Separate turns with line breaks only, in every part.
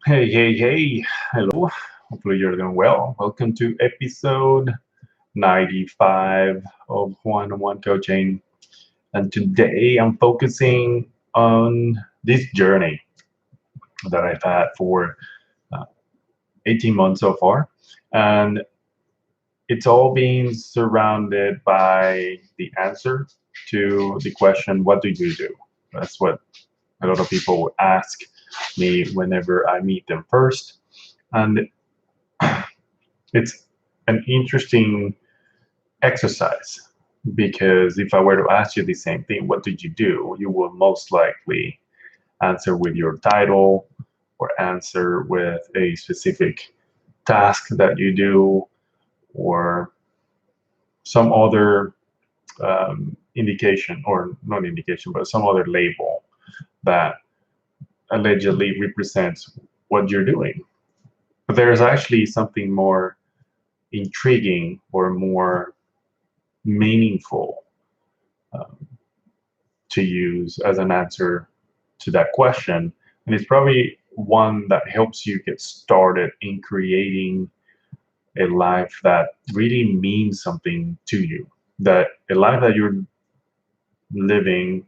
Hey, hey, hey. Hello. Hopefully you're doing well. Welcome to episode 95 of One-on-One Coaching. And today I'm focusing on this journey that I've had for uh, 18 months so far. And it's all being surrounded by the answer to the question, what do you do? That's what a lot of people would ask me whenever I meet them first. And it's an interesting exercise because if I were to ask you the same thing, what did you do? You will most likely answer with your title or answer with a specific task that you do or some other indication, or not indication, but some other label that allegedly represents what you're doing. But there's actually something more intriguing or more meaningful um, to use as an answer to that question. And it's probably one that helps you get started in creating a life that really means something to you, that a life that you're living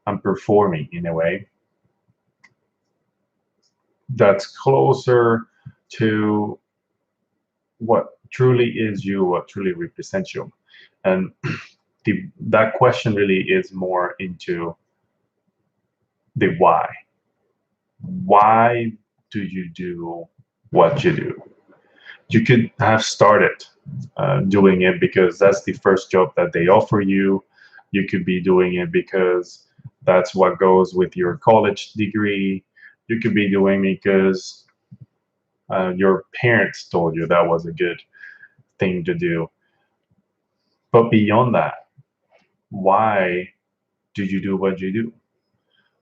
and performing in a way that's closer to what truly is you, what truly represents you. And that question really is more into the why. Why do you do what you do? You could have started doing it because that's the first job that they offer you. You could be doing it because that's what goes with your college degree. You could be doing it because your parents told you that was a good thing to do. But beyond that, why do you do what you do?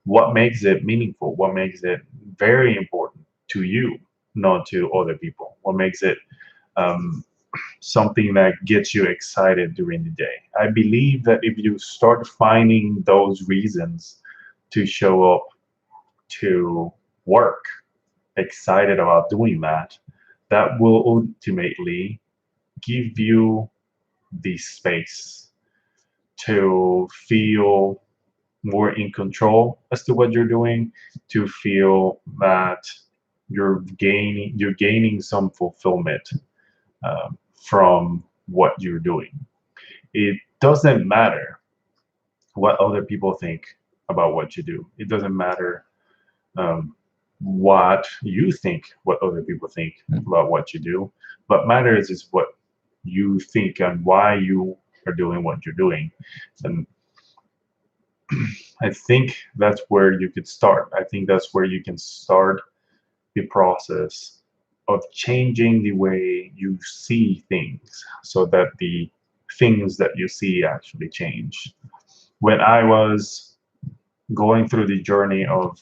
What makes it meaningful? What makes it very important to you, not to other people? What makes it um, something that gets you excited during the day? I believe that if you start finding those reasons to show up to work excited about doing that, that will ultimately give you the space to feel more in control as to what you're doing, to feel that you're gaining some fulfillment from what you're doing. It doesn't matter what other people think about what you do. It doesn't matter what you think, what other people think about what you do. What matters is what you think and why you are doing what you're doing. And I think that's where you could start. I think that's where you can start the process of changing the way you see things so that the things that you see actually change. When I was going through the journey of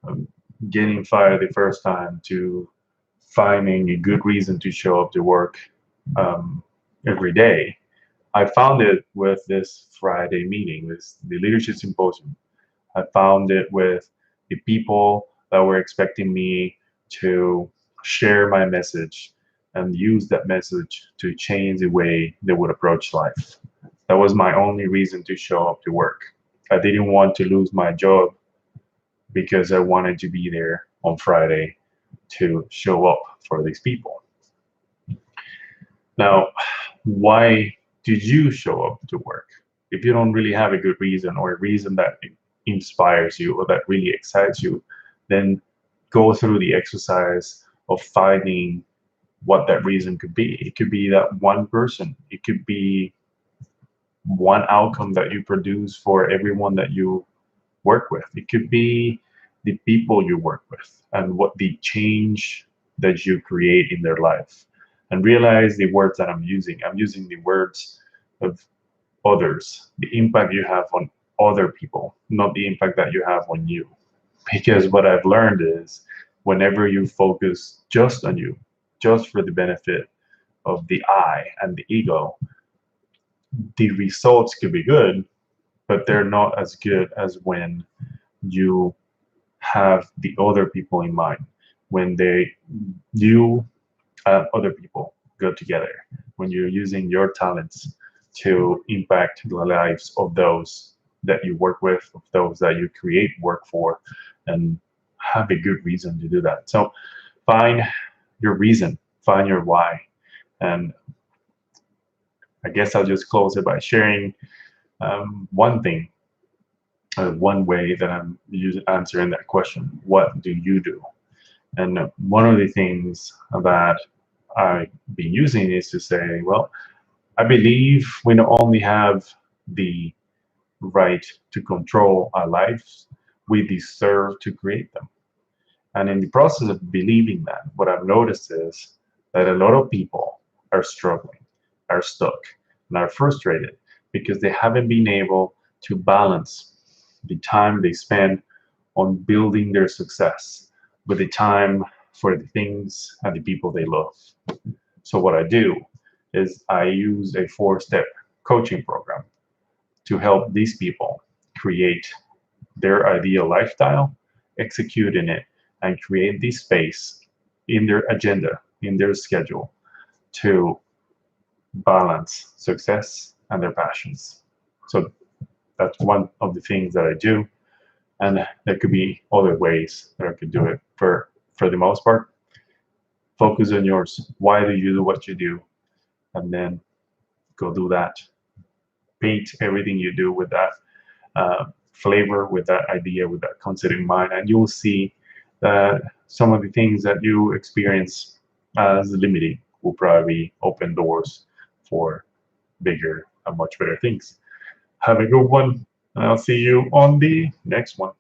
um, getting fired the first time to finding a good reason to show up to work um, every day, I found it with this Friday meeting, this the leadership symposium. I found it with the people that were expecting me to share my message and use that message to change the way they would approach life. That was my only reason to show up to work. I didn't want to lose my job because I wanted to be there on Friday to show up for these people. Now, why did you show up to work? If you don't really have a good reason or a reason that inspires you or that really excites you, then go through the exercise of finding what that reason could be. It could be that one person, it could be one outcome that you produce for everyone that you work with, it could be the people you work with and what the change that you create in their life. And realize the words that I'm using the words of others, the impact you have on other people, not the impact that you have on you. Because what I've learned is whenever you focus just on you, just for the benefit of the I and the ego, the results could be good, but they're not as good as when you have the other people in mind when you and other people go together, when you're using your talents to impact the lives of those that you work with, of those that you create work for, and have a good reason to do that. So find your reason, find your why. And I guess I'll just close it by sharing one thing, one way that I'm answering that question. What do you do? And one of the things that I've been using is to say, well, I believe we not only have the right to control our lives, we deserve to create them. And in the process of believing that, what I've noticed is that a lot of people are struggling, are stuck, and are frustrated because they haven't been able to balance the time they spend on building their success with the time for the things and the people they love. So what I do is I use a 4-step coaching program to help these people create their ideal lifestyle, execute in it, and create this space in their agenda, in their schedule, to balance success and their passions. So that's one of the things that I do. And there could be other ways that I could do it. For the most part, focus on yours. Why do you do what you do? And then go do that. Paint everything you do with that flavor, with that idea, with that concept in mind, and you'll see that some of the things that you experience as limiting will probably open doors for bigger and much better things. Have a good one, and I'll see you on the next one.